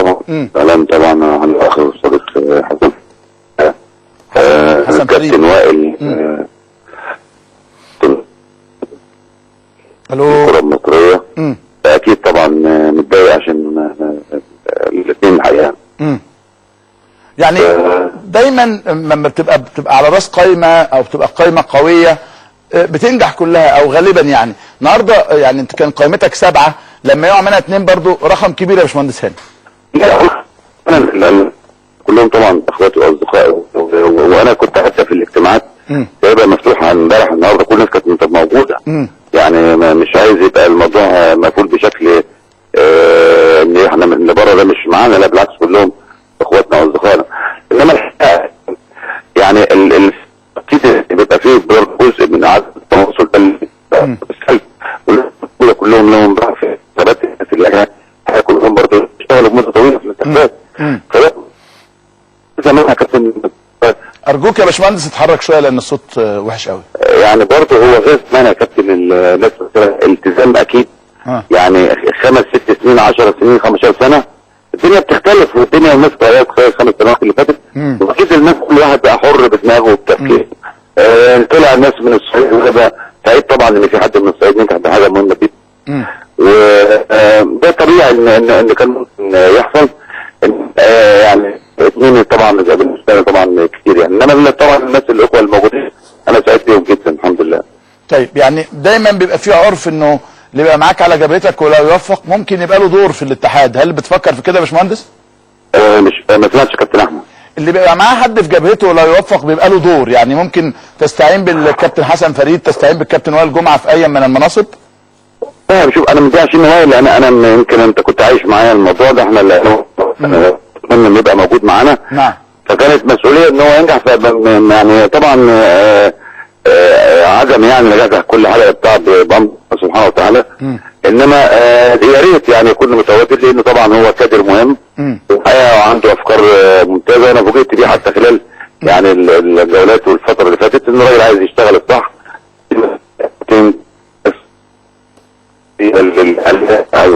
طبعا. سلام طبعا على الاخ الصديق حسن كابتن وائل. الو الكرة المصرية. اكيد طبعا متضايق عشان الاثنين الحقيقة. يعني دايما لما بتبقى على راس قايمة او بتبقى قايمة قوية بتنجح كلها او غالبا. يعني النهارده يعني انت كان قائمتك 7، لما يقع منها 2 برضو رقم كبير يا باشمهندس هاني. لا كلهم طبعا اخواتي واصدقائي، وانا كنت حتى في الاجتماعات سايبها مفتوحه امبارح النهارده، كل الناس كانت موجوده. يعني مش عايز يبقى الموضوع مقفول بشكل ان احنا اللي بره ده مش معانا، لا بالعكس كلهم اخواتنا واصدقائنا. انما الحقيقه يعني اكيد بيبقى فيه جزء من اعاده التواصل ده كلهم لهم ضعف في ثبات في اللجنه، كلهم برضه اشتغلوا مده طويله في الانتخابات. زمان كابتن ارجوك يا باشمهندس اتحرك شويه لان الصوت وحش قوي. يعني برضه هو غير زمان يا كابتن الناس التزام اكيد. يعني 5 6 سنين 10 سنين 15 سنه الدنيا بتختلف، والدنيا والناس اتغيرت خلال ال5 سنوات اللي فاتت، واكيد الناس كل واحد بقى حر بدماغه وبتفكيره. طلع الناس من الصعيد، وده بقى سعيد طبعا ان في حد من الصعيد نجح بحاجه مهمه جدا. وده طبيعي ان كان ممكن يحصل. يعني 2 طبعا بالنسبه لي طبعا كتير يعني، انما طبعا الناس الاخوه الموجودين انا سعيد بيهم جدا الحمد لله. طيب يعني دايما بيبقى في عرف انه اللي يبقى معاك على جبهتك ولا يوفق ممكن يبقى له دور في الاتحاد، هل بتفكر في كده يا باشمهندس؟ مش ما سمعتش كابتن احمد. اللي بيبقى معاه حد في جبهته ولا يوفق بيبقى له دور، يعني ممكن تستعين بالكابتن حسن فريد، تستعين بالكابتن وائل جمعه في اي من المناصب؟ شوف انا مش عشان وائل، انا يمكن انت كنت عايش معايا الموضوع ده، احنا اللي انه يبقى موجود معانا. نعم. فكانت مسؤوليه ان هو ينجح، يعني طبعا عدم يعني نجاح كل حاجه بتاع بامر سبحانه وتعالى. انما يا ريت يعني يكون متواجد، لانه طبعا هو كادر مهم الحقيقه وعنده افكار ممتازه. انا فوجئت بيه حتى خلال يعني الجولات والفتره اللي فاتت، ان الراجل عايز يشتغل الصح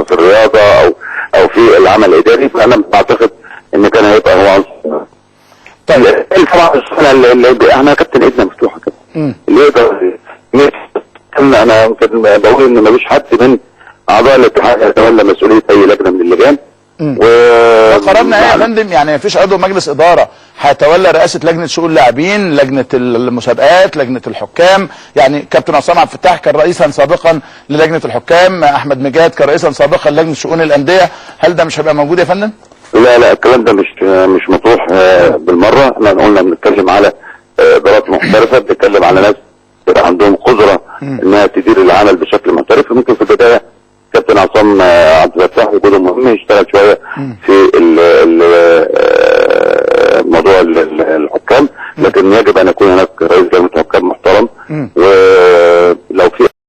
في الرياضه او في العمل الاداري. فانا بعتقد ان كان هيبقى هو طيب طبعا السنه اللي احنا كابتن ايدنا مفتوحه كده اللي يقدر. انا يمكن بقول ان مفيش حد من اعضاء الاتحاد يتولى مسؤوليه اي لجنه من اللجان. وقررنا ايه يا فندم؟ يعني مفيش عضو مجلس اداره هيتولى رئاسه لجنه شؤون اللاعبين، لجنه المسابقات، لجنه الحكام. يعني كابتن عصام عبد الفتاح كان رئيسا سابقا للجنه الحكام، احمد مجاد كان رئيسا سابقا لجنه شؤون الانديه. هل ده مش هيبقى موجود يا فندم؟ لا الكلام ده مش مطروح بالمره. احنا قلنا بنتكلم على ادارات محترفه، بنتكلم على ناس عندهم قدره انها تدير العمل بشكل محترف. ممكن في البدايه كابتن عصام عبد الفتاح وجوده مهم يشتغل شويه في موضوع الحكام، لكن يجب ان يكون هناك رئيس